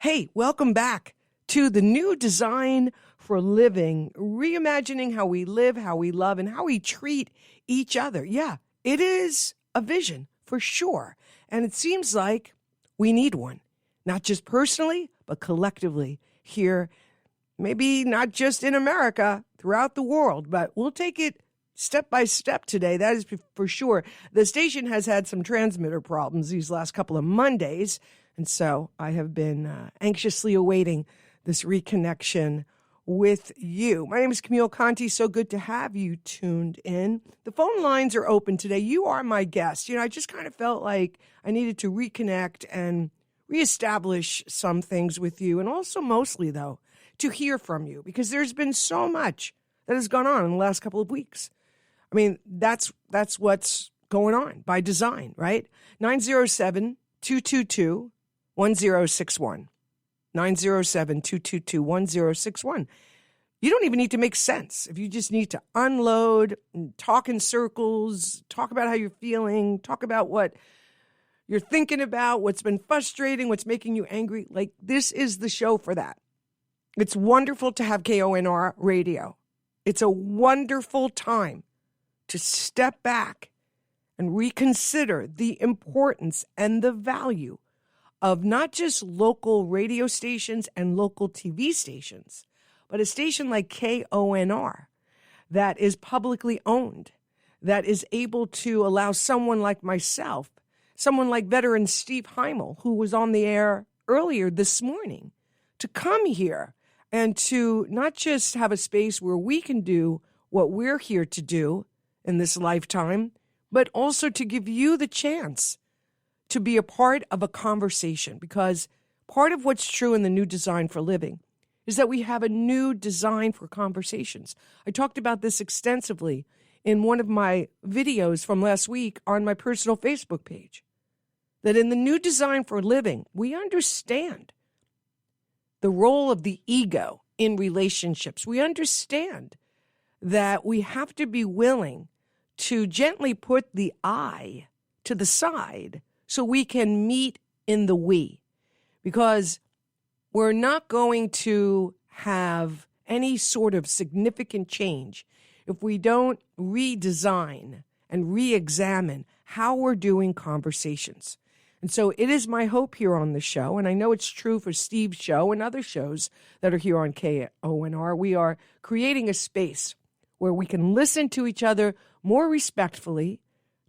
Hey, welcome back to the new design for living, reimagining how we live, how we love, and how we treat each other. Yeah, it is a vision for sure. And it seems like we need one, not just personally, but collectively here, maybe not just in America, throughout the world. But we'll take it step by step today. That is for sure. The station has had some transmitter problems these last couple of Mondays. And so I have been anxiously awaiting this reconnection with you. My name is Camille Conte. So good to have you tuned in. The phone lines are open today. You are my guest. I just kind of felt like I needed to reconnect and reestablish some things with you. And also mostly, though, to hear from you, because there's been so much that has gone on in the last couple of weeks. I mean, that's what's going on by design, right? 907-222-1061. 907-222-1061. You don't even need to make sense. If you just need to unload, and talk in circles, talk about how you're feeling, talk about what you're thinking about, what's been frustrating, what's making you angry, like this is the show for that. It's wonderful to have KONR radio. It's a wonderful time to step back and reconsider the importance and the value of not just local radio stations and local TV stations, but a station like KONR that is publicly owned, that is able to allow someone like myself, someone like veteran Steve Heimel, who was on the air earlier this morning, to come here and to not just have a space where we can do what we're here to do in this lifetime, but also to give you the chance to be a part of a conversation. Because part of what's true in the new design for living is that we have a new design for conversations. I talked about this extensively in one of my videos from last week on my personal Facebook page, that in the new design for living, we understand the role of the ego in relationships. We understand that we have to be willing to gently put the I to the side so we can meet in the we. Because we're not going to have any sort of significant change if we don't redesign and re-examine how we're doing conversations. And so it is my hope here on the show, and I know it's true for Steve's show and other shows that are here on KONR, we are creating a space where we can listen to each other more respectfully,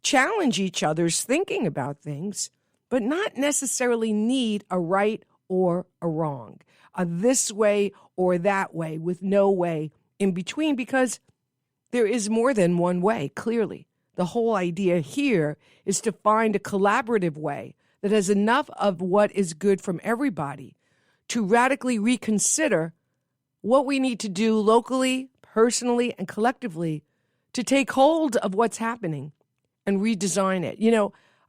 challenge each other's thinking about things, but not necessarily need a right or a wrong, a this way or that way, with no way in between, because there is more than one way, clearly. The whole idea here is to find a collaborative way that has enough of what is good from everybody to radically reconsider what we need to do locally, personally, and collectively to take hold of what's happening and redesign it.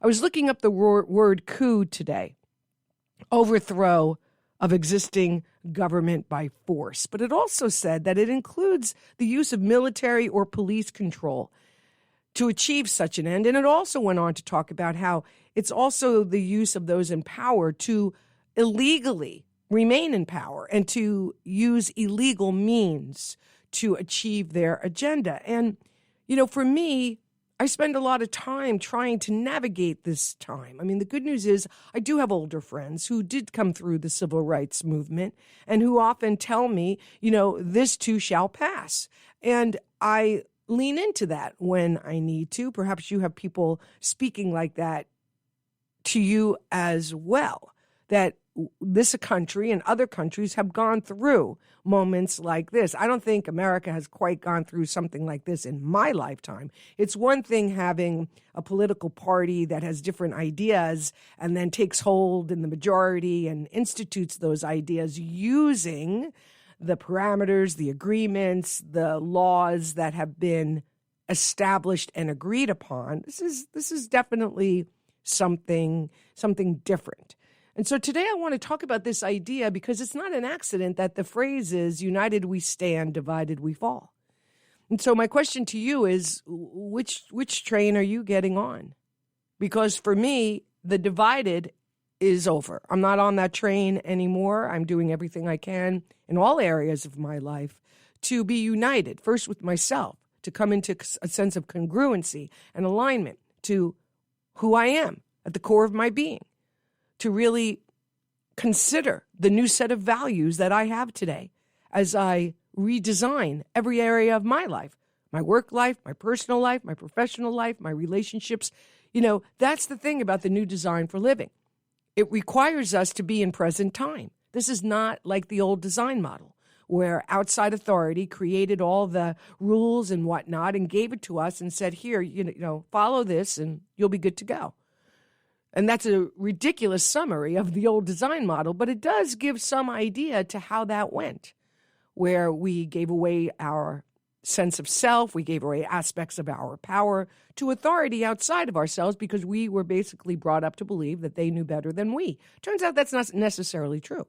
I was looking up the word coup today, overthrow of existing government by force, but it also said that it includes the use of military or police control to achieve such an end. And it also went on to talk about how it's also the use of those in power to illegally remain in power and to use illegal means to achieve their agenda. And, for me, I spend a lot of time trying to navigate this time. I mean, the good news is I do have older friends who did come through the civil rights movement and who often tell me, this too shall pass. And I lean into that when I need to. Perhaps you have people speaking like that to you as well, that this country and other countries have gone through moments like this. I don't think America has quite gone through something like this in my lifetime. It's one thing having a political party that has different ideas and then takes hold in the majority and institutes those ideas using the parameters, the agreements, the laws that have been established and agreed upon. This is definitely something different. And so today I want to talk about this idea because it's not an accident that the phrase is united we stand, divided we fall. And so my question to you is, which train are you getting on? Because for me, the divided is over. I'm not on that train anymore. I'm doing everything I can in all areas of my life to be united, first with myself, to come into a sense of congruency and alignment to who I am at the core of my being, to really consider the new set of values that I have today as I redesign every area of my life, my work life, my personal life, my professional life, my relationships. That's the thing about the new design for living. It requires us to be in present time. This is not like the old design model where outside authority created all the rules and whatnot and gave it to us and said, here, follow this and you'll be good to go. And that's a ridiculous summary of the old design model, but it does give some idea to how that went, where we gave away our sense of self, we gave away aspects of our power to authority outside of ourselves because we were basically brought up to believe that they knew better than we. Turns out that's not necessarily true.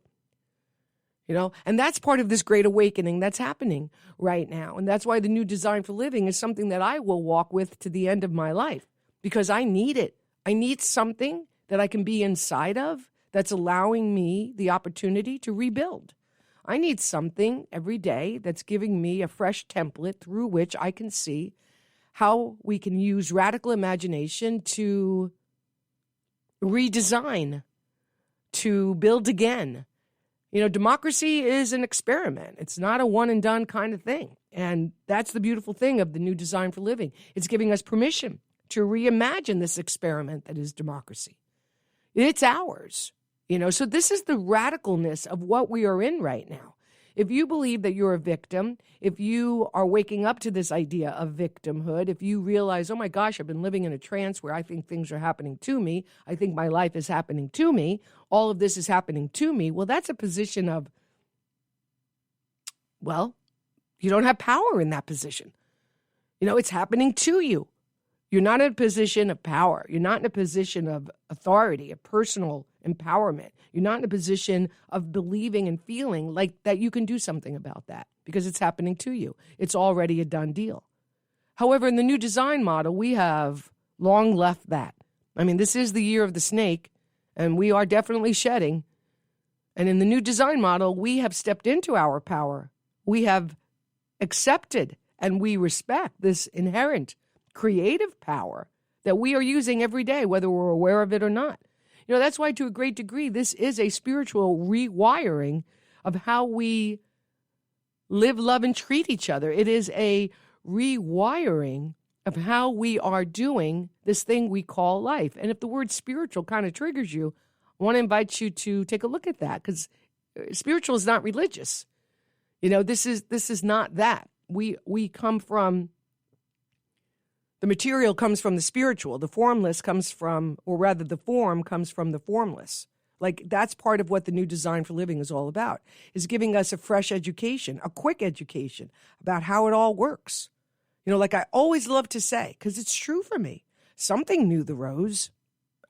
And that's part of this great awakening that's happening right now. And that's why the new design for living is something that I will walk with to the end of my life because I need it. I need something that I can be inside of that's allowing me the opportunity to rebuild. I need something every day that's giving me a fresh template through which I can see how we can use radical imagination to redesign, to build again. Democracy is an experiment. It's not a one and done kind of thing. And that's the beautiful thing of the new design for living. It's giving us permission to reimagine this experiment that is democracy. It's ours. So this is the radicalness of what we are in right now. If you believe that you're a victim, if you are waking up to this idea of victimhood, if you realize, oh my gosh, I've been living in a trance where I think things are happening to me, I think my life is happening to me, all of this is happening to me, well, that's a position of, you don't have power in that position. It's happening to you. You're not in a position of power. You're not in a position of authority, of personal empowerment. You're not in a position of believing and feeling like that you can do something about that because it's happening to you. It's already a done deal. However, in the new design model, we have long left that. This is the year of the snake, and we are definitely shedding. And in the new design model, we have stepped into our power. We have accepted and we respect this inherent creative power that we are using every day, whether we're aware of it or not. That's why to a great degree, this is a spiritual rewiring of how we live, love, and treat each other. It is a rewiring of how we are doing this thing we call life. And if the word spiritual kind of triggers you, I want to invite you to take a look at that because spiritual is not religious. This is not that. We come from the material comes from the spiritual. The formless comes from, or rather the form comes from the formless. Like that's part of what the new design for living is all about, is giving us a fresh education, a quick education about how it all works. Like I always love to say, because it's true for me, something knew the rose.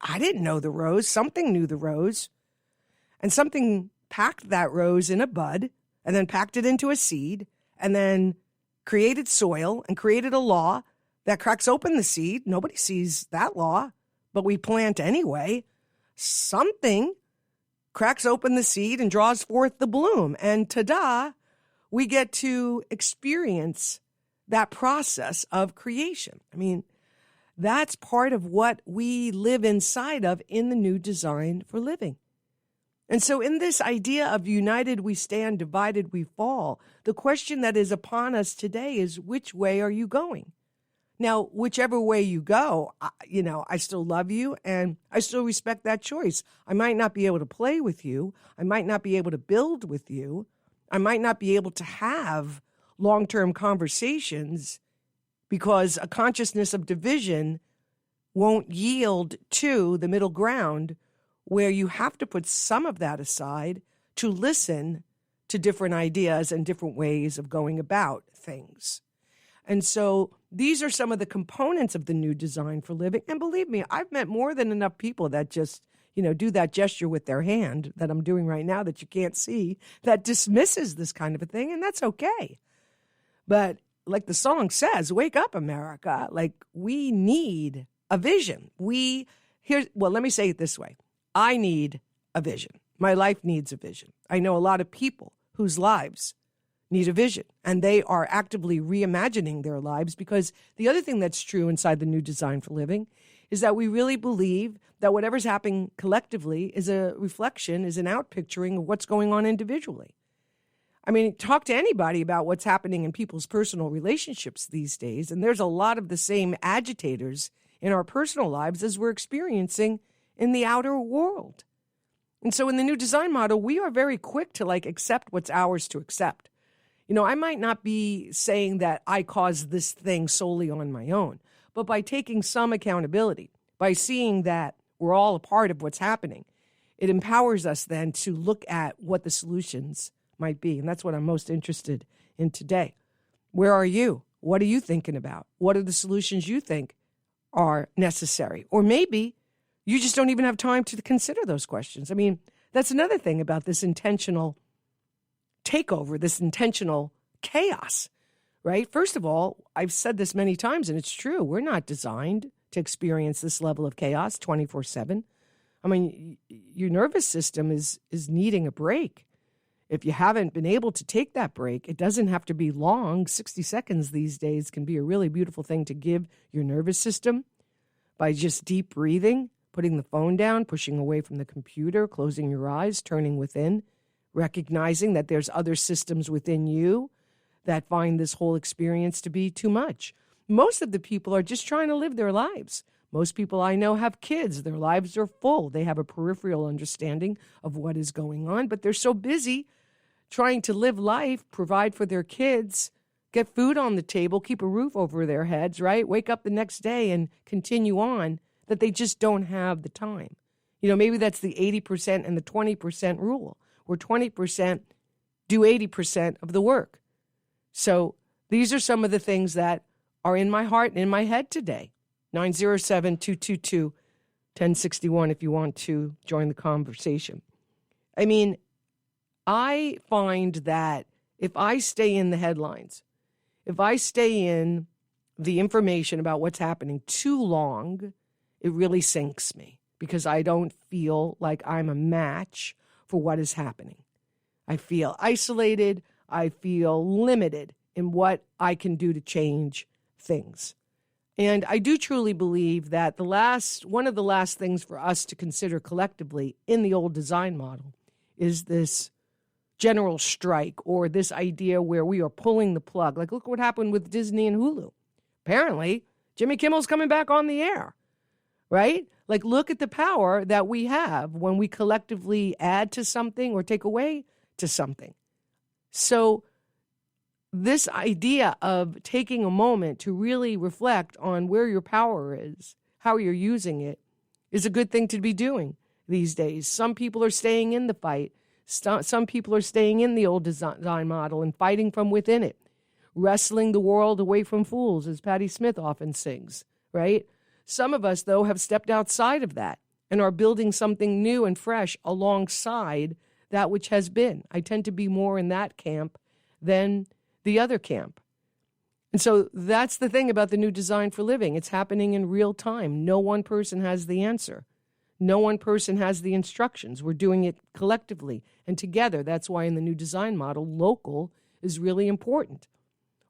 I didn't know the rose. Something knew the rose. And something packed that rose in a bud and then packed it into a seed and then created soil and created a law that cracks open the seed. Nobody sees that law, but we plant anyway. Something cracks open the seed and draws forth the bloom. And ta-da, we get to experience that process of creation. That's part of what we live inside of in the new design for living. And so in this idea of united we stand, divided we fall, the question that is upon us today is, which way are you going? Now, whichever way you go, I still love you and I still respect that choice. I might not be able to play with you. I might not be able to build with you. I might not be able to have long-term conversations because a consciousness of division won't yield to the middle ground where you have to put some of that aside to listen to different ideas and different ways of going about things. And so these are some of the components of the new design for living. And believe me, I've met more than enough people that just, do that gesture with their hand that I'm doing right now that you can't see, that dismisses this kind of a thing. And that's okay. But like the song says, wake up, America. Like we need a vision. Let me say it this way. I need a vision. My life needs a vision. I know a lot of people whose lives need a vision, and they are actively reimagining their lives, because the other thing that's true inside the new design for living is that we really believe that whatever's happening collectively is a reflection, is an outpicturing of what's going on individually. I mean, talk to anybody about what's happening in people's personal relationships these days, and there's a lot of the same agitators in our personal lives as we're experiencing in the outer world. And so in the new design model, we are very quick to accept what's ours to accept. I might not be saying that I caused this thing solely on my own, but by taking some accountability, by seeing that we're all a part of what's happening, it empowers us then to look at what the solutions might be. And that's what I'm most interested in today. Where are you? What are you thinking about? What are the solutions you think are necessary? Or maybe you just don't even have time to consider those questions. I mean, that's another thing about this intentional takeover, this intentional chaos, right? First of all, I've said this many times, and it's true. We're not designed to experience this level of chaos 24/7. I mean, your nervous system is needing a break. If you haven't been able to take that break, it doesn't have to be long. 60 seconds these days can be a really beautiful thing to give your nervous system by just deep breathing, putting the phone down, pushing away from the computer, closing your eyes, turning within, recognizing that there's other systems within you that find this whole experience to be too much. Most of the people are just trying to live their lives. Most people I know have kids. Their lives are full. They have a peripheral understanding of what is going on, but they're so busy trying to live life, provide for their kids, get food on the table, keep a roof over their heads, right? Wake up the next day and continue on, that they just don't have the time. Maybe that's the 80% and the 20% rule, where 20% do 80% of the work. So these are some of the things that are in my heart and in my head today. 907-222-1061 if you want to join the conversation. I mean, I find that if I stay in the headlines, if I stay in the information about what's happening too long, it really sinks me, because I don't feel like I'm a match for what is happening. I feel isolated. I feel limited in what I can do to change things. And I do truly believe that one of the last things for us to consider collectively in the old design model is this general strike, or this idea where we are pulling the plug. Look what happened with Disney and Hulu. Apparently, Jimmy Kimmel's coming back on the air, right? Look at the power that we have when we collectively add to something or take away to something. So this idea of taking a moment to really reflect on where your power is, how you're using it, is a good thing to be doing these days. Some people are staying in the fight. Some people are staying in the old design model and fighting from within it, wrestling the world away from fools, as Patti Smith often sings, right? Some of us, though, have stepped outside of that and are building something new and fresh alongside that which has been. I tend to be more in that camp than the other camp. And so that's the thing about the new design for living. It's happening in real time. No one person has the answer. No one person has the instructions. We're doing it collectively and together. That's why in the new design model, local is really important.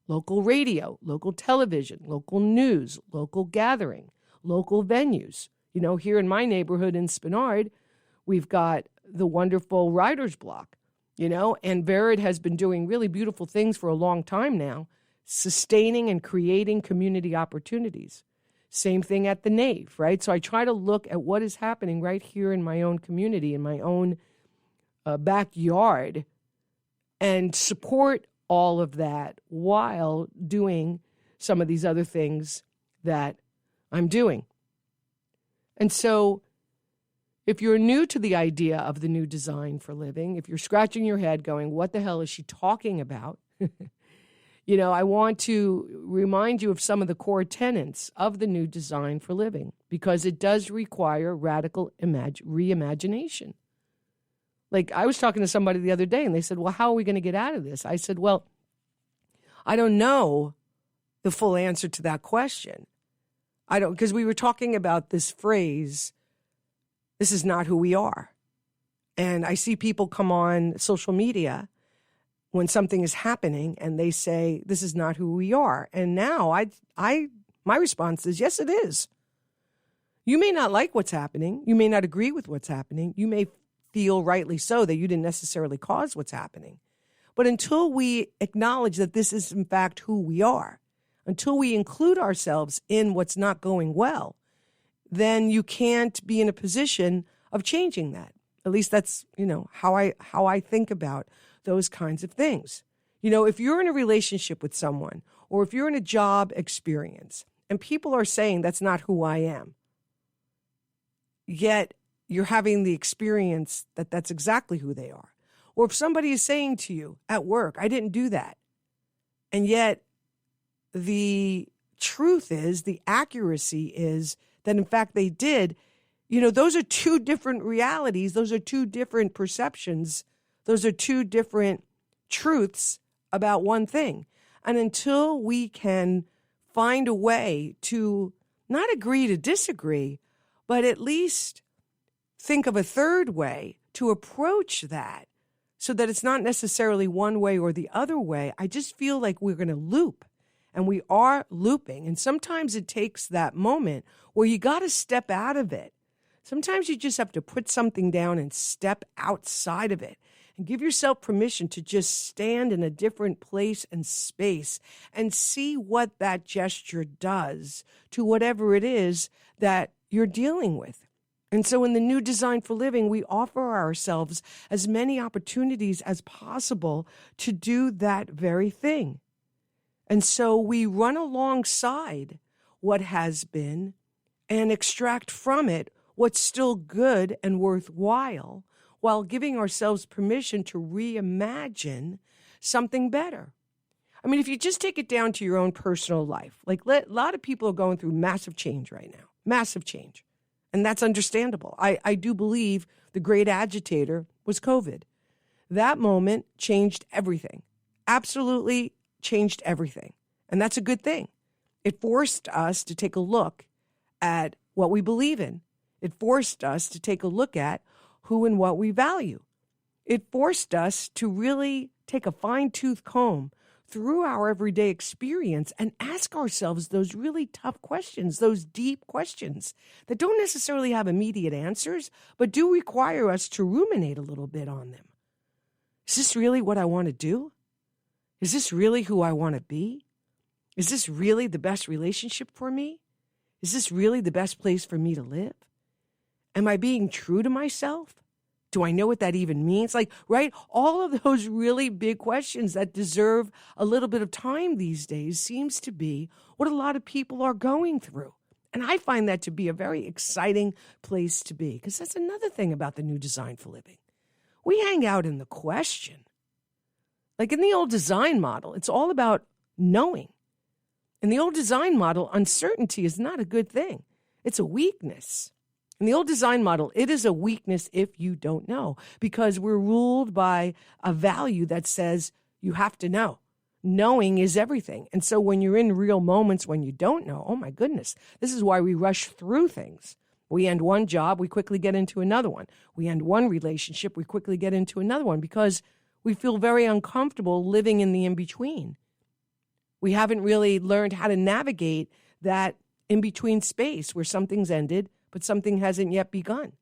Local radio, local television, local news, local gathering, local venues. Here in my neighborhood in Spenard, we've got the wonderful Writer's Block, and Verid has been doing really beautiful things for a long time now, sustaining and creating community opportunities. Same thing at the Nave, right? So I try to look at what is happening right here in my own community, in my own backyard, and support all of that while doing some of these other things that I'm doing. And so if you're new to the idea of the new design for living, if you're scratching your head going, what the hell is she talking about? I want to remind you of some of the core tenets of the new design for living, because it does require radical reimagination. I was talking to somebody the other day and they said, well, how are we going to get out of this? I said, well, I don't know the full answer to that question. Because we were talking about this phrase this is not who we are. And I see people come on social media when something is happening and they say, this is not who we are. And now my response is, yes, it is. You may not like what's happening. You may not agree with what's happening. You may feel rightly so that you didn't necessarily cause what's happening. But until we acknowledge that this is in fact who we are, until we include ourselves in what's not going well, then you can't be in a position of changing that. At least that's, how I think about those kinds of things. If you're in a relationship with someone, or if you're in a job experience and people are saying that's not who I am, yet you're having the experience that that's exactly who they are. Or if somebody is saying to you at work, I didn't do that, and yet the truth is, the accuracy is that in fact they did, those are two different realities. Those are two different perceptions. Those are two different truths about one thing. And until we can find a way to not agree to disagree, but at least think of a third way to approach that so that it's not necessarily one way or the other way, I just feel like we're going to loop. And we are looping. And sometimes it takes that moment where you got to step out of it. Sometimes you just have to put something down and step outside of it and give yourself permission to just stand in a different place and space and see what that gesture does to whatever it is that you're dealing with. And so in the new Design for Living, we offer ourselves as many opportunities as possible to do that very thing. And so we run alongside what has been and extract from it what's still good and worthwhile, while giving ourselves permission to reimagine something better. I mean, if you just take it down to your own personal life, like a lot of people are going through massive change right now, massive change. And that's understandable. I do believe the great agitator was COVID. That moment changed everything, absolutely changed everything. And that's a good thing. It forced us to take a look at what we believe in. It forced us to take a look at who and what we value. It forced us to really take a fine-tooth comb through our everyday experience and ask ourselves those really tough questions, those deep questions that don't necessarily have immediate answers, but do require us to ruminate a little bit on them. Is this really what I want to do? Is this really who I want to be? Is this really the best relationship for me? Is this really the best place for me to live? Am I being true to myself? Do I know what that even means? Right? All of those really big questions that deserve a little bit of time these days seems to be what a lot of people are going through. And I find that to be a very exciting place to be, because that's another thing about the new Design for Living. We hang out in the question. Like in the old design model, it's all about knowing. In the old design model, uncertainty is not a good thing. It's a weakness. In the old design model, it is a weakness if you don't know, because we're ruled by a value that says you have to know. Knowing is everything. And so when you're in real moments when you don't know, oh my goodness, this is why we rush through things. We end one job, we quickly get into another one. We end one relationship, we quickly get into another one, because we feel very uncomfortable living in the in-between. We haven't really learned how to navigate that in-between space where something's ended, but something hasn't yet begun.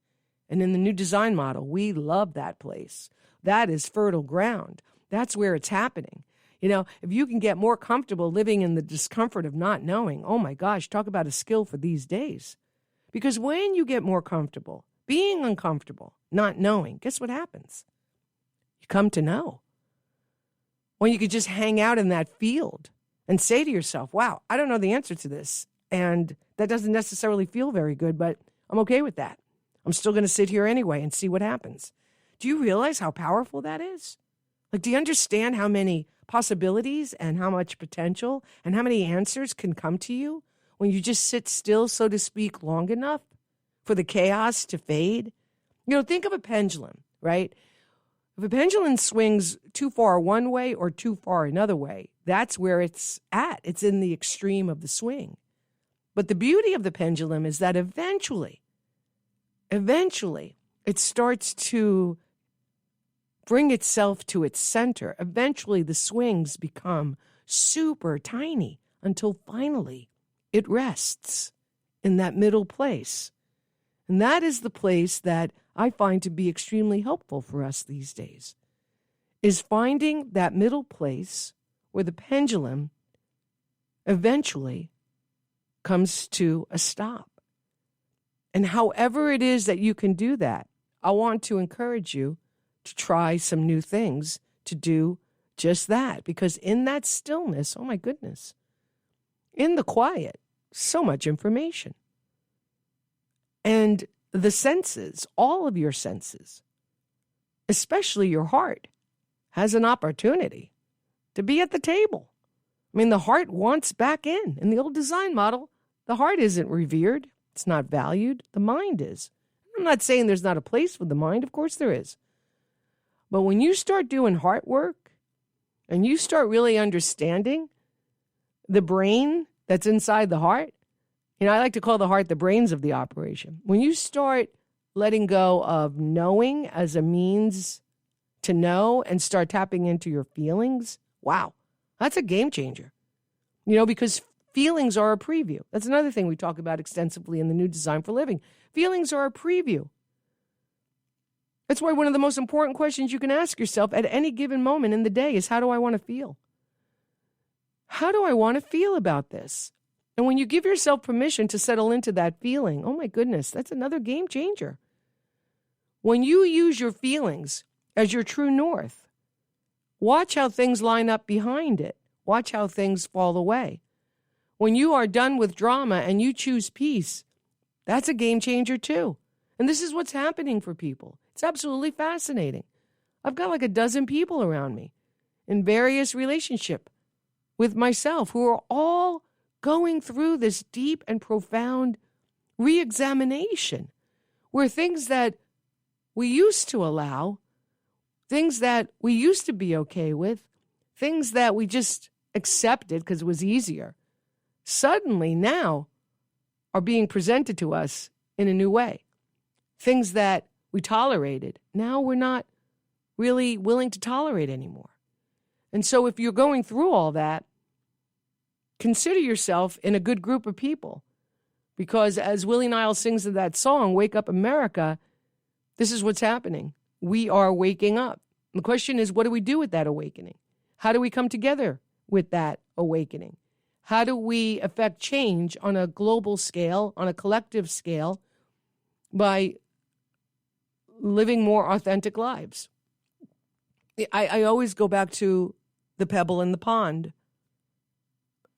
And in the new design model, we love that place. That is fertile ground. That's where it's happening. If you can get more comfortable living in the discomfort of not knowing, oh my gosh, talk about a skill for these days. Because when you get more comfortable, being uncomfortable, not knowing, guess what happens? You come to know. When you could just hang out in that field and say to yourself, wow, I don't know the answer to this. And that doesn't necessarily feel very good, but I'm okay with that. I'm still going to sit here anyway and see what happens. Do you realize how powerful that is? Do you understand how many possibilities and how much potential and how many answers can come to you when you just sit still, so to speak, long enough for the chaos to fade? Think of a pendulum, right? If a pendulum swings too far one way or too far another way, that's where it's at. It's in the extreme of the swing. But the beauty of the pendulum is that eventually eventually it starts to bring itself to its center. Eventually the swings become super tiny until finally it rests in that middle place. And that is the place that I find to be extremely helpful for us these days, is finding that middle place where the pendulum eventually comes to a stop. And however it is that you can do that, I want to encourage you to try some new things to do just that. Because in that stillness, oh my goodness, in the quiet, so much information. And the senses, all of your senses, especially your heart, has an opportunity to be at the table. I mean, the heart wants back in. In the old design model, the heart isn't revered. It's not valued. The mind is. I'm not saying there's not a place for the mind. Of course there is. But when you start doing heart work and you start really understanding the brain that's inside the heart, I like to call the heart the brains of the operation. When you start letting go of knowing as a means to know and start tapping into your feelings, wow, that's a game changer. Because feelings are a preview. That's another thing we talk about extensively in the new Design for Living. Feelings are a preview. That's why one of the most important questions you can ask yourself at any given moment in the day is, how do I want to feel? How do I want to feel about this? And when you give yourself permission to settle into that feeling, oh my goodness, that's another game changer. When you use your feelings as your true north, watch how things line up behind it. Watch how things fall away. When you are done with drama and you choose peace, that's a game changer too. And this is what's happening for people. It's absolutely fascinating. I've got like a dozen people around me in various relationship with myself who are all going through this deep and profound re-examination where things that we used to allow, things that we used to be okay with, things that we just accepted because it was easier, suddenly now are being presented to us in a new way. Things that we tolerated, now we're not really willing to tolerate anymore. And so if you're going through all that, consider yourself in a good group of people. Because as Willie Niles sings in that song, Wake Up America, this is what's happening. We are waking up. The question is, what do we do with that awakening? How do we come together with that awakening? How do we affect change on a global scale, on a collective scale, by living more authentic lives? I always go back to the pebble in the pond.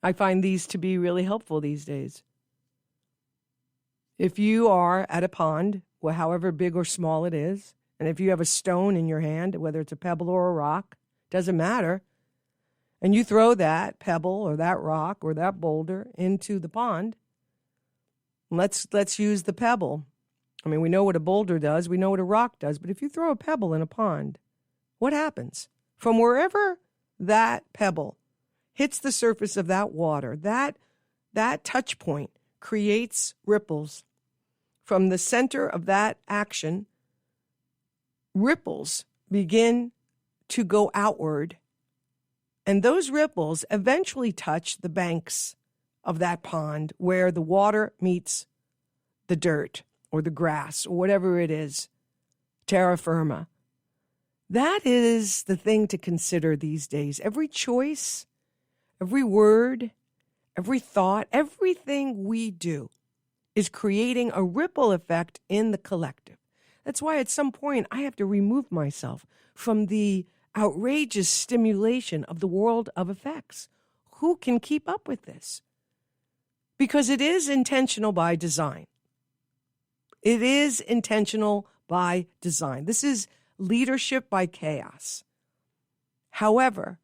I find these to be really helpful these days. If you are at a pond, well, however big or small it is, and if you have a stone in your hand, whether it's a pebble or a rock, doesn't matter, and you throw that pebble or that rock or that boulder into the pond, let's use the pebble. I mean, we know what a boulder does, we know what a rock does, but if you throw a pebble in a pond, what happens? From wherever that pebble hits the surface of that water, that touch point creates ripples. From the center of that action, ripples begin to go outward, and those ripples eventually touch the banks of that pond where the water meets the dirt or the grass or whatever it is, terra firma. That is the thing to consider these days. Every choice, every word, every thought, everything we do is creating a ripple effect in the collective. That's why at some point I have to remove myself from the outrageous stimulation of the world of effects. Who can keep up with this? Because it is intentional by design. It is intentional by design. This is leadership by chaos. However,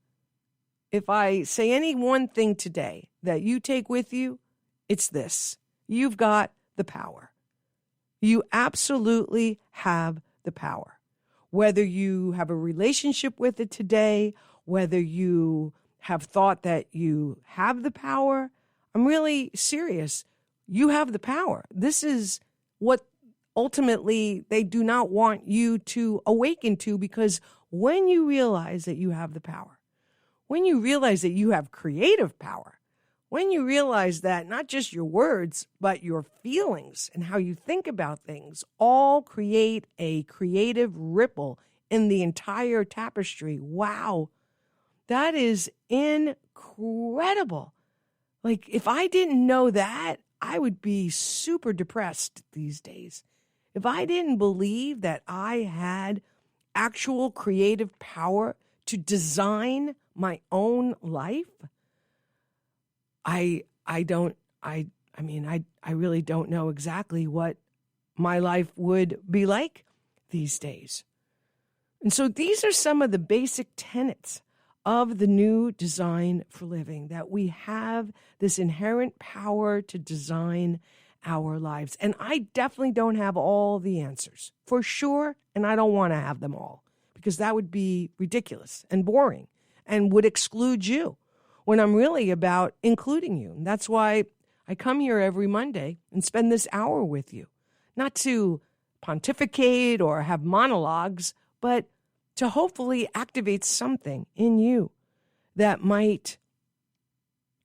if I say any one thing today that you take with you, it's this. You've got the power. You absolutely have the power. Whether you have a relationship with it today, whether you have thought that you have the power, I'm really serious. You have the power. This is what ultimately they do not want you to awaken to, because when you realize that you have the power, when you realize that you have creative power, when you realize that not just your words, but your feelings and how you think about things all create a creative ripple in the entire tapestry. Wow, that is incredible. Like, if I didn't know that, I would be super depressed these days. If I didn't believe that I had actual creative power to design my own life, I really don't know exactly what my life would be like these days. And so these are some of the basic tenets of the new design for living, that we have this inherent power to design our lives. And I definitely don't have all the answers, for sure, and I don't want to have them all, because that would be ridiculous and boring and would exclude you, when I'm really about including you. And that's why I come here every Monday and spend this hour with you, not to pontificate or have monologues, but to hopefully activate something in you that might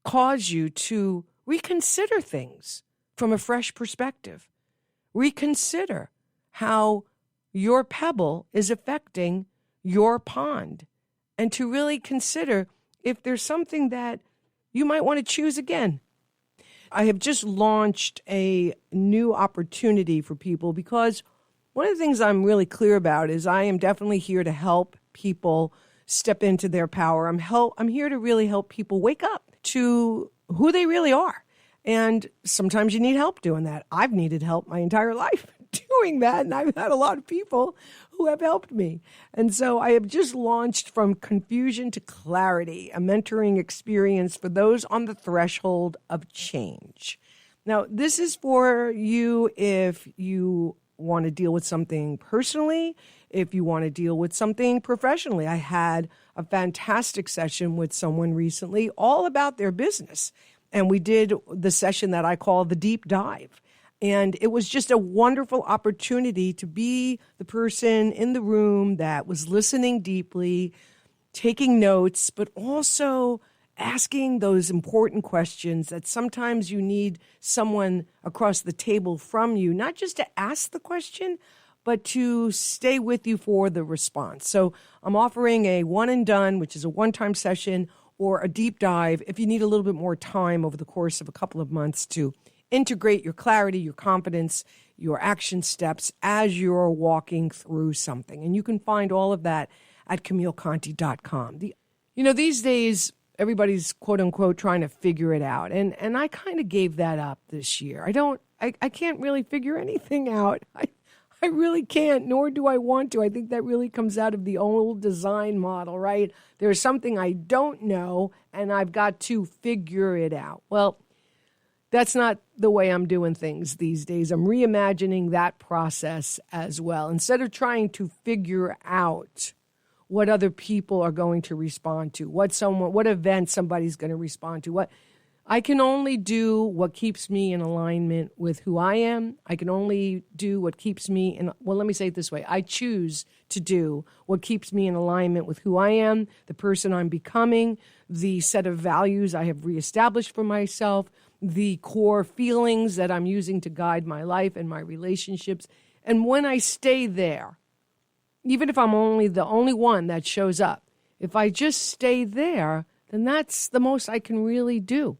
cause you to reconsider things from a fresh perspective. Reconsider how your pebble is affecting your pond, and to really consider if there's something that you might want to choose again. I have just launched a new opportunity for people, because one of the things I'm really clear about is I am definitely here to help people step into their power. I'm here to really help people wake up to who they really are. And sometimes you need help doing that. I've needed help my entire life doing that, and I've had a lot of people who have helped me. And so I have just launched From Confusion to Clarity, a mentoring experience for those on the threshold of change. Now, this is for you if you want to deal with something personally, if you want to deal with something professionally. I had a fantastic session with someone recently all about their business. And we did the session that I call the deep dive. And it was just a wonderful opportunity to be the person in the room that was listening deeply, taking notes, but also asking those important questions that sometimes you need someone across the table from you, not just to ask the question, but to stay with you for the response. So I'm offering a one and done, which is a one-time session, or a deep dive if you need a little bit more time over the course of a couple of months to integrate your clarity, your confidence, your action steps as you're walking through something. And you can find all of that at CamilleConte.com. These days, everybody's quote unquote trying to figure it out. And I kind of gave that up this year. I can't really figure anything out. I really can't, nor do I want to. I think that really comes out of the old design model, right? There's something I don't know, and I've got to figure it out. Well, that's not the way I'm doing things these days. I'm reimagining that process as well. Instead of trying to figure out what other people are going to respond to, what event somebody's going to respond to, I can only do what keeps me in alignment with who I am. I can only do what keeps me let me say it this way. I choose to do what keeps me in alignment with who I am, the person I'm becoming, the set of values I have reestablished for myself, the core feelings that I'm using to guide my life and my relationships. And when I stay there, even if I'm only the only one that shows up, if I just stay there, then that's the most I can really do,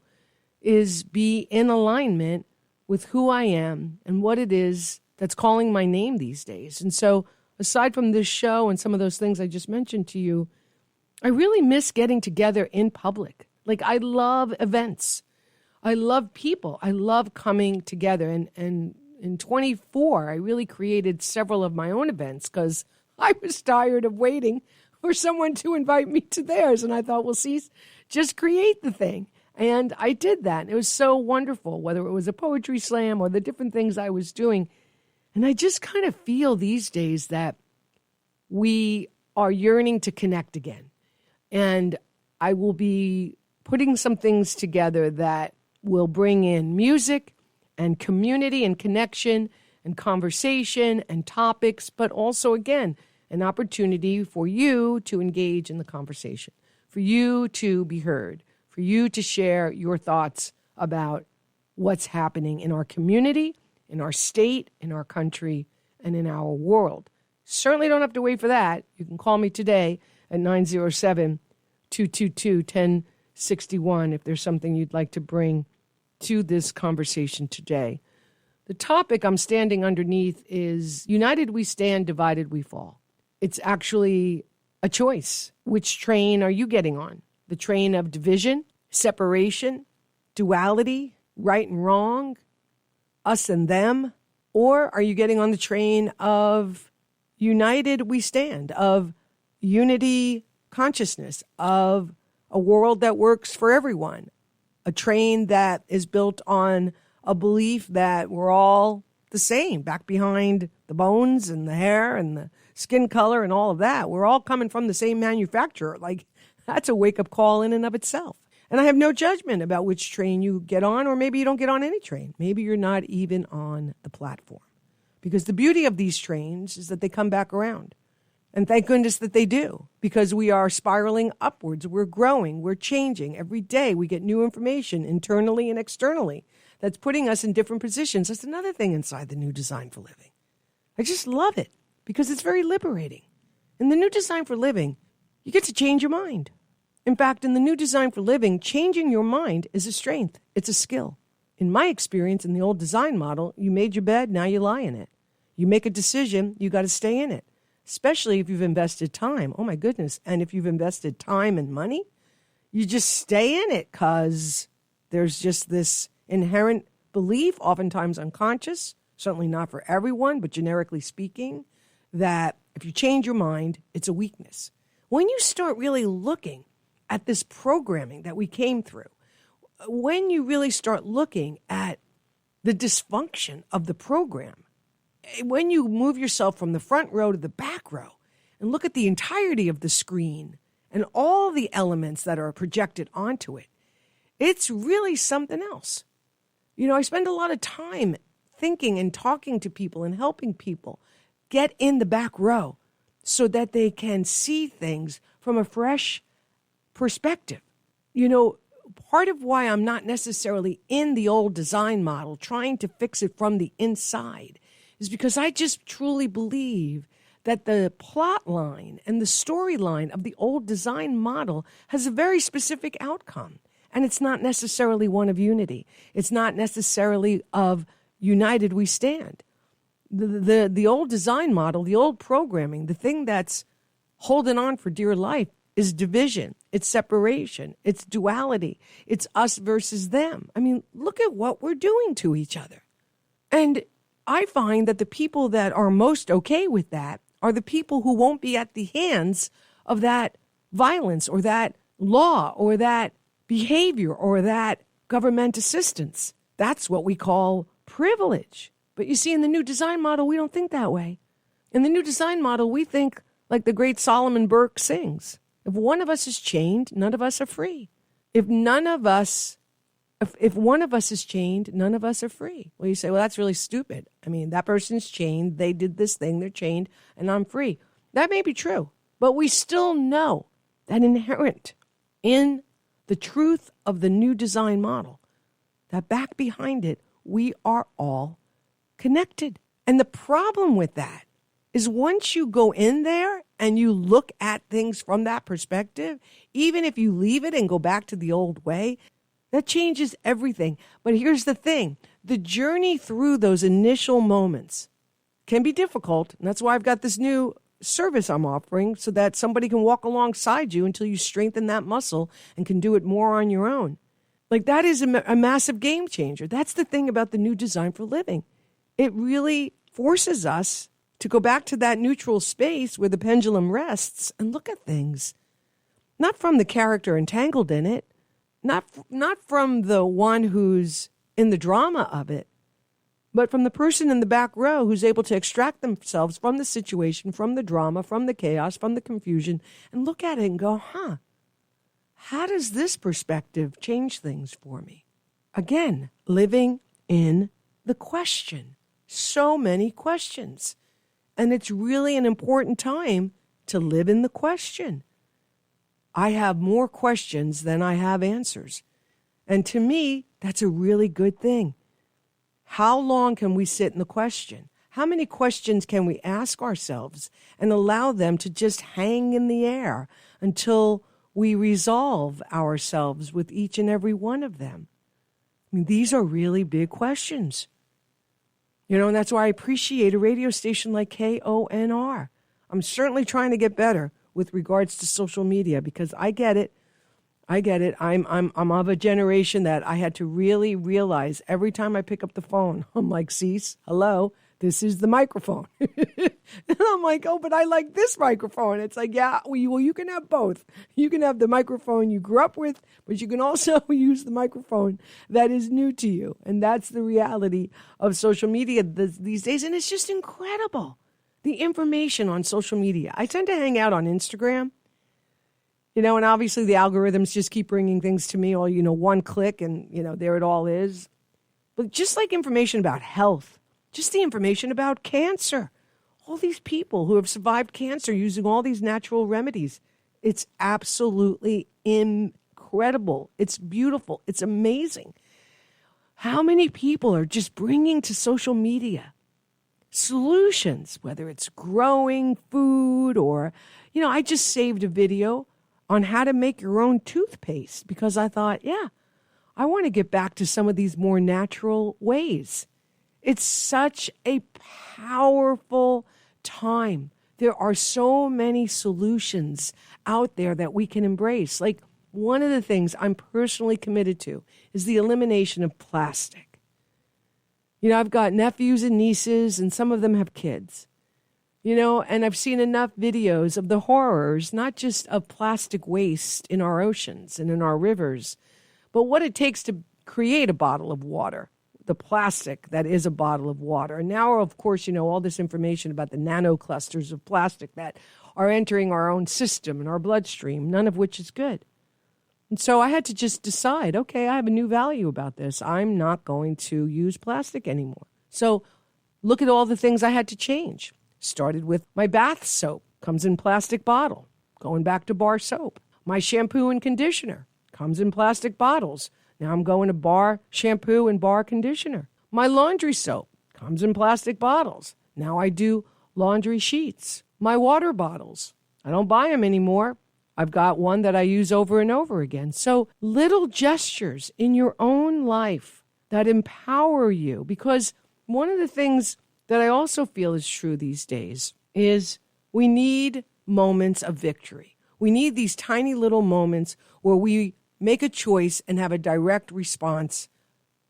is be in alignment with who I am and what it is that's calling my name these days. And so aside from this show and some of those things I just mentioned to you, I really miss getting together in public. Like, I love events. I love people. I love coming together. And in 24, I really created several of my own events because I was tired of waiting for someone to invite me to theirs. And I thought, well, see, just create the thing. And I did that. It was so wonderful, whether it was a poetry slam or the different things I was doing. And I just kind of feel these days that we are yearning to connect again. And I will be putting some things together that will bring in music and community and connection and conversation and topics, but also, again, an opportunity for you to engage in the conversation, for you to be heard, for you to share your thoughts about what's happening in our community, in our state, in our country, and in our world. Certainly don't have to wait for that. You can call me today at 907-222-1061 if there's something you'd like to bring to this conversation today. The topic I'm standing underneath is United we stand, divided we fall. It's actually a choice. Which train are you getting on? The train of division, separation, duality, right and wrong, us and them? Or are you getting on the train of united we stand, of unity consciousness, of a world that works for everyone, a train that is built on a belief that we're all the same, back behind the bones and the hair and the skin color and all of that. We're all coming from the same manufacturer. Like, that's a wake-up call in and of itself. And I have no judgment about which train you get on, or maybe you don't get on any train. Maybe you're not even on the platform. Because the beauty of these trains is that they come back around. And thank goodness that they do, because we are spiraling upwards. We're growing. We're changing. Every day we get new information internally and externally that's putting us in different positions. That's another thing inside the new design for living. I just love it because it's very liberating. In the new design for living, you get to change your mind. In fact, in the new design for living, changing your mind is a strength. It's a skill. In my experience, in the old design model, you made your bed, now you lie in it. You make a decision, you got to stay in it, especially if you've invested time. Oh, my goodness. And if you've invested time and money, you just stay in it because there's just this inherent belief, oftentimes unconscious, certainly not for everyone, but generically speaking, that if you change your mind, it's a weakness. When you start really looking at this programming that we came through, when you really start looking at the dysfunction of the program, when you move yourself from the front row to the back row and look at the entirety of the screen and all the elements that are projected onto it, it's really something else. You know, I spend a lot of time thinking and talking to people and helping people get in the back row so that they can see things from a fresh perspective. You know, part of why I'm not necessarily in the old design model trying to fix it from the inside is because I just truly believe that the plot line and the storyline of the old design model has a very specific outcome. And it's not necessarily one of unity. It's not necessarily of united we stand. The old design model, the old programming, the thing that's holding on for dear life is division. It's separation. It's duality. It's us versus them. I mean, look at what we're doing to each other. And I find that the people that are most okay with that are the people who won't be at the hands of that violence or that law or that behavior or that government assistance. That's what we call privilege. But you see, in the new design model, we don't think that way. In the new design model, we think like the great Solomon Burke sings. If one of us is chained, none of us are free. If one of us is chained, none of us are free. Well, you say, well, that's really stupid. I mean, that person's chained. They did this thing. They're chained, and I'm free. That may be true, but we still know that inherent in the truth of the new design model, that back behind it, we are all connected. And the problem with that is once you go in there and you look at things from that perspective, even if you leave it and go back to the old way, that changes everything. But here's the thing. The journey through those initial moments can be difficult. And that's why I've got this new service I'm offering so that somebody can walk alongside you until you strengthen that muscle and can do it more on your own. Like, that is a massive game changer. That's the thing about the new design for living. It really forces us to go back to that neutral space where the pendulum rests and look at things. Not from the character entangled in it, not from the one who's in the drama of it, but from the person in the back row who's able to extract themselves from the situation, from the drama, from the chaos, from the confusion, and look at it and go, how does this perspective change things for me? Again, living in the question. so many questions. And it's really an important time to live in the question. I have more questions than I have answers. And to me, that's a really good thing. How long can we sit in the question? How many questions can we ask ourselves and allow them to just hang in the air until we resolve ourselves with each and every one of them? I mean, these are really big questions. And that's why I appreciate a radio station like KONR. I'm certainly trying to get better with regards to social media because I get it. I'm of a generation that I had to really realize every time I pick up the phone, I'm like, Cease, hello, this is the microphone. And I'm like, oh, but I like this microphone. It's like, yeah, well, you can have both. You can have the microphone you grew up with, but you can also use the microphone that is new to you. And that's the reality of social media these days. And it's just incredible, the information on social media. I tend to hang out on Instagram. And obviously the algorithms just keep bringing things to me, or, one click and, there it all is. But just like information about health, just the information about cancer, all these people who have survived cancer using all these natural remedies, it's absolutely incredible. It's beautiful. It's amazing. How many people are just bringing to social media solutions, whether it's growing food or, I just saved a video on how to make your own toothpaste because I thought, I want to get back to some of these more natural ways. It's such a powerful time. There are so many solutions out there that we can embrace. Like one of the things I'm personally committed to is the elimination of plastic. I've got nephews and nieces, and some of them have kids. And I've seen enough videos of the horrors, not just of plastic waste in our oceans and in our rivers, but what it takes to create a bottle of water, the plastic that is a bottle of water. And now, of course, all this information about the nanoclusters of plastic that are entering our own system and our bloodstream, none of which is good. And so I had to just decide, okay, I have a new value about this. I'm not going to use plastic anymore. So look at all the things I had to change. Started with my bath soap, comes in plastic bottle, going back to bar soap. My shampoo and conditioner comes in plastic bottles. Now I'm going to bar shampoo and bar conditioner. My laundry soap comes in plastic bottles. Now I do laundry sheets. My water bottles, I don't buy them anymore. I've got one that I use over and over again. So little gestures in your own life that empower you, because one of the things that I also feel is true these days is we need moments of victory. We need these tiny little moments where we make a choice and have a direct response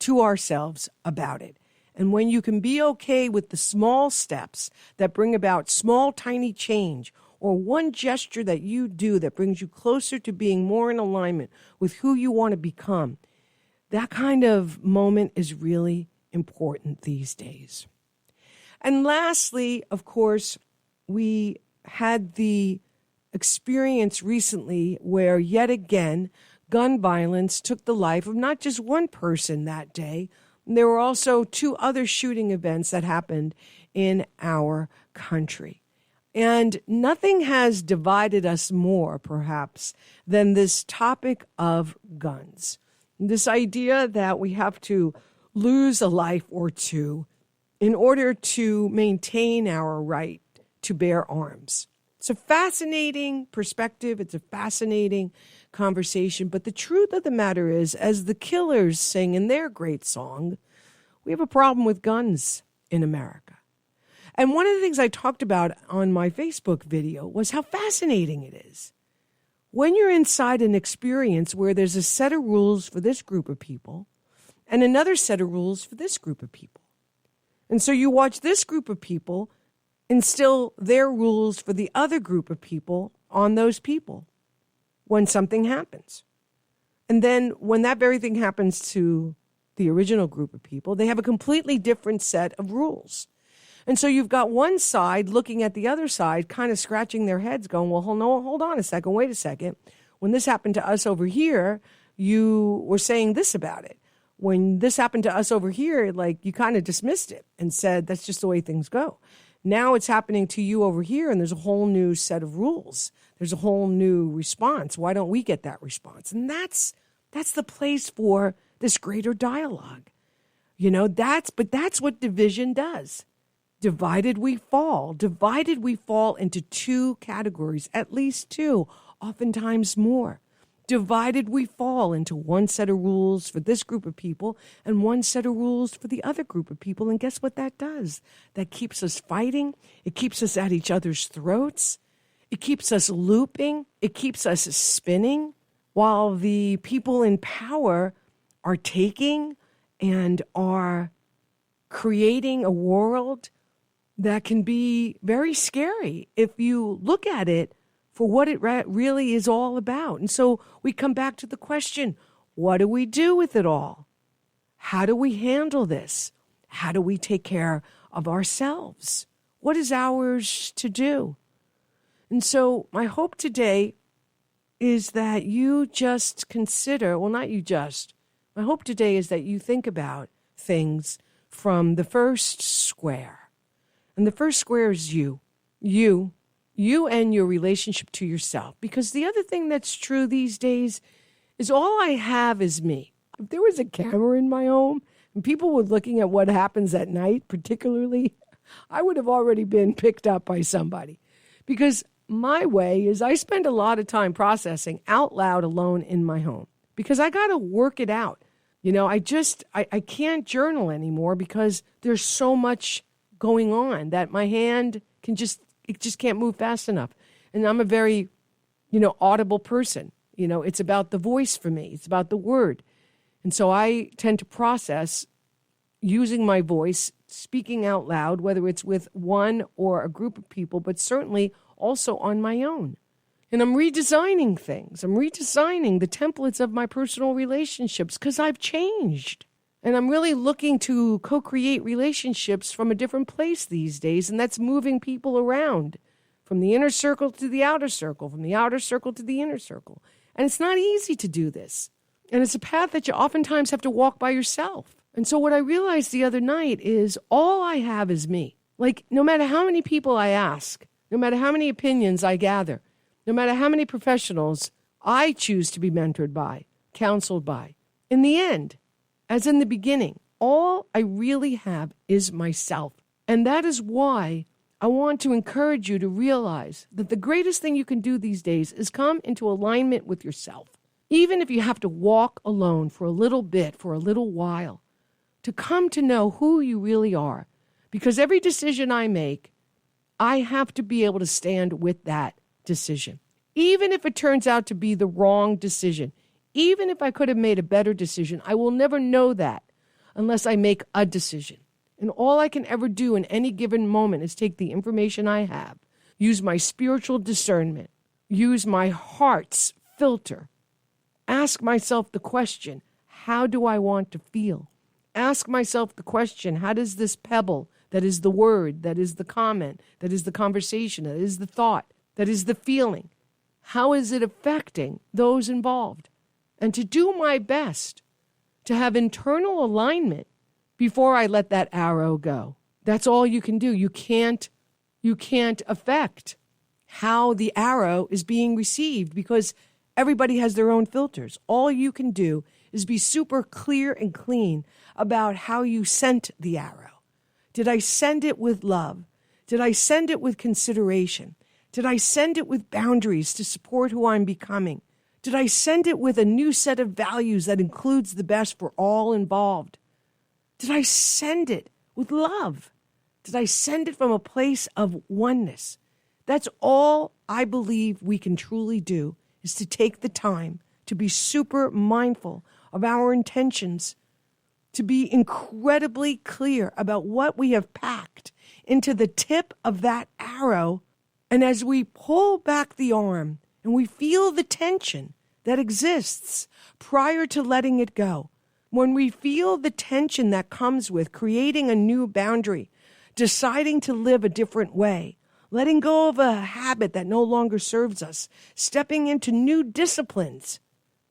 to ourselves about it. And when you can be okay with the small steps that bring about small, tiny change, or one gesture that you do that brings you closer to being more in alignment with who you want to become, that kind of moment is really important these days. And lastly, of course, we had the experience recently where yet again gun violence took the life of not just one person that day. There were also 2 other shooting events that happened in our country. And nothing has divided us more, perhaps, than this topic of guns. This idea that we have to lose a life or two in order to maintain our right to bear arms. It's a fascinating perspective. It's a fascinating conversation. But the truth of the matter is, as the Killers sing in their great song, we have a problem with guns in America. And one of the things I talked about on my Facebook video was how fascinating it is. When you're inside an experience where there's a set of rules for this group of people and another set of rules for this group of people. And so you watch this group of people instill their rules for the other group of people on those people when something happens. And then when that very thing happens to the original group of people, they have a completely different set of rules. And so you've got one side looking at the other side, kind of scratching their heads going, well, hold on a second, wait a second. When this happened to us over here, you were saying this about it. when this happened to us over here, like you kind of dismissed it and said, that's just the way things go. Now it's happening to you over here, and there's a whole new set of rules. There's a whole new response. Why don't we get that response? And that's the place for this greater dialogue. That's what division does. Divided we fall. Divided we fall into two categories, at least two, oftentimes more. Divided we fall into one set of rules for this group of people and one set of rules for the other group of people. And guess what that does? That keeps us fighting. It keeps us at each other's throats. It keeps us looping. It keeps us spinning while the people in power are taking and are creating a world that can be very scary if you look at it for what it really is all about. And so we come back to the question, what do we do with it all? How do we handle this? How do we take care of ourselves? What is ours to do? And so my hope today is that you just consider, well, not you just, my hope today is that you think about things from the first square. And the first square is you. You and your relationship to yourself. Because the other thing that's true these days is all I have is me. If there was a camera in my home and people were looking at what happens at night, particularly, I would have already been picked up by somebody. Because my way is I spend a lot of time processing out loud alone in my home. Because I got to work it out. I can't journal anymore because there's so much going on that my hand it just can't move fast enough. And I'm a very, audible person. It's about the voice for me. It's about the word. And so I tend to process using my voice, speaking out loud, whether it's with one or a group of people, but certainly also on my own. And I'm redesigning things. I'm redesigning the templates of my personal relationships because I've changed. And I'm really looking to co-create relationships from a different place these days, and that's moving people around from the inner circle to the outer circle, from the outer circle to the inner circle. And it's not easy to do this. And it's a path that you oftentimes have to walk by yourself. And so what I realized the other night is all I have is me. Like, no matter how many people I ask, no matter how many opinions I gather, no matter how many professionals I choose to be mentored by, counseled by, in the end, as in the beginning, all I really have is myself. And that is why I want to encourage you to realize that the greatest thing you can do these days is come into alignment with yourself. Even if you have to walk alone for a little bit, for a little while, to come to know who you really are. Because every decision I make, I have to be able to stand with that decision. Even if it turns out to be the wrong decision, even if I could have made a better decision, I will never know that unless I make a decision. And all I can ever do in any given moment is take the information I have, use my spiritual discernment, use my heart's filter, ask myself the question, how do I want to feel? Ask myself the question, how does this pebble, that is the word, that is the comment, that is the conversation, that is the thought, that is the feeling, how is it affecting those involved? And to do my best to have internal alignment before I let that arrow go. That's all you can do. You can't affect how the arrow is being received because everybody has their own filters. All you can do is be super clear and clean about how you sent the arrow. Did I send it with love? Did I send it with consideration? Did I send it with boundaries to support who I'm becoming? Did I send it with a new set of values that includes the best for all involved? Did I send it with love? Did I send it from a place of oneness? That's all I believe we can truly do is to take the time to be super mindful of our intentions, to be incredibly clear about what we have packed into the tip of that arrow. And as we pull back the arm and we feel the tension that exists prior to letting it go, when we feel the tension that comes with creating a new boundary, deciding to live a different way, letting go of a habit that no longer serves us, stepping into new disciplines,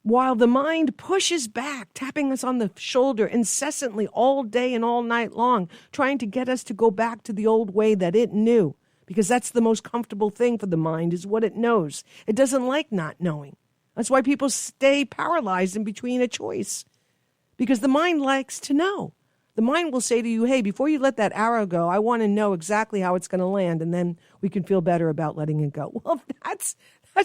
while the mind pushes back, tapping us on the shoulder incessantly all day and all night long, trying to get us to go back to the old way that it knew, because that's the most comfortable thing for the mind is what it knows. It doesn't like not knowing. That's why people stay paralyzed in between a choice, because the mind likes to know. The mind will say to you, hey, before you let that arrow go, I want to know exactly how it's going to land, and then we can feel better about letting it go. Well, that's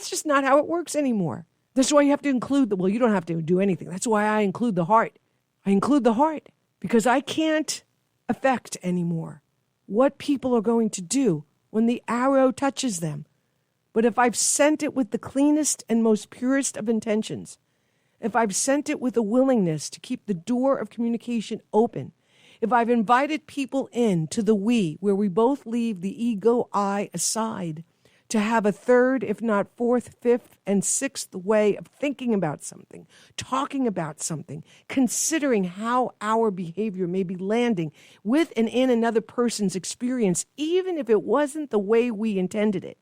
just not how it works anymore. That's why you have to include you don't have to do anything. That's why I include the heart. I include the heart because I can't affect anymore what people are going to do when the arrow touches them. But if I've sent it with the cleanest and most purest of intentions, if I've sent it with a willingness to keep the door of communication open, if I've invited people in to the we, where we both leave the ego I aside, to have a third, if not fourth, fifth, and sixth way of thinking about something, talking about something, considering how our behavior may be landing with and in another person's experience, even if it wasn't the way we intended it.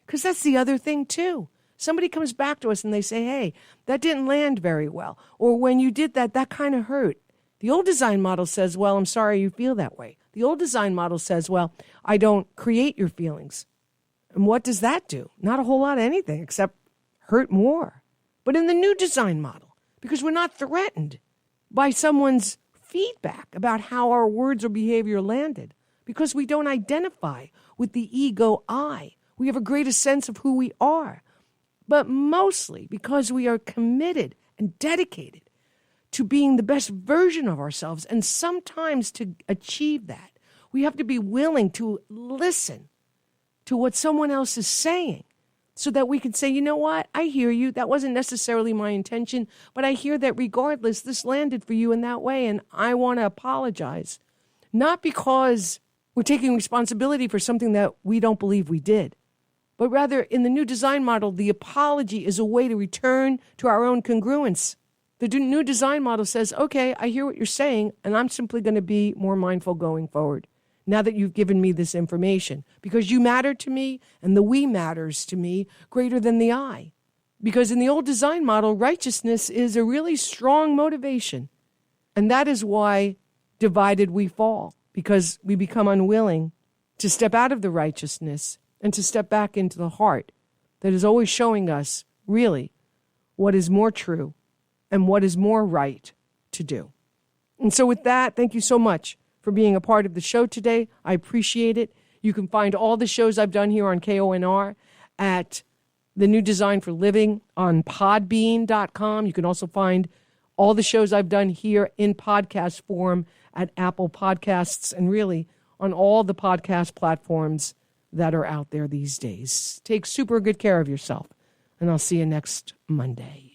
Because that's the other thing, too. Somebody comes back to us and they say, hey, that didn't land very well. Or when you did that, that kind of hurt. The old design model says, well, I'm sorry you feel that way. The old design model says, well, I don't create your feelings. And what does that do? Not a whole lot of anything except hurt more. But in the new design model, because we're not threatened by someone's feedback about how our words or behavior landed, because we don't identify with the ego I, we have a greater sense of who we are. But mostly because we are committed and dedicated to being the best version of ourselves. And sometimes to achieve that, we have to be willing to listen to what someone else is saying so that we can say, you know what, I hear you. That wasn't necessarily my intention, but I hear that regardless, this landed for you in that way, and I want to apologize. Not because we're taking responsibility for something that we don't believe we did, but rather in the new design model, the apology is a way to return to our own congruence. The new design model says, okay, I hear what you're saying, and I'm simply going to be more mindful going forward now that you've given me this information, because you matter to me and the we matters to me greater than the I. Because in the old design model, righteousness is a really strong motivation. And that is why divided we fall, because we become unwilling to step out of the righteousness and to step back into the heart that is always showing us really what is more true and what is more right to do. And so with that, thank you so much for being a part of the show today. I appreciate it. You can find all the shows I've done here on KONR at The New Design for Living on podbean.com. You can also find all the shows I've done here in podcast form at Apple Podcasts and really on all the podcast platforms that are out there these days. Take super good care of yourself, and I'll see you next Monday.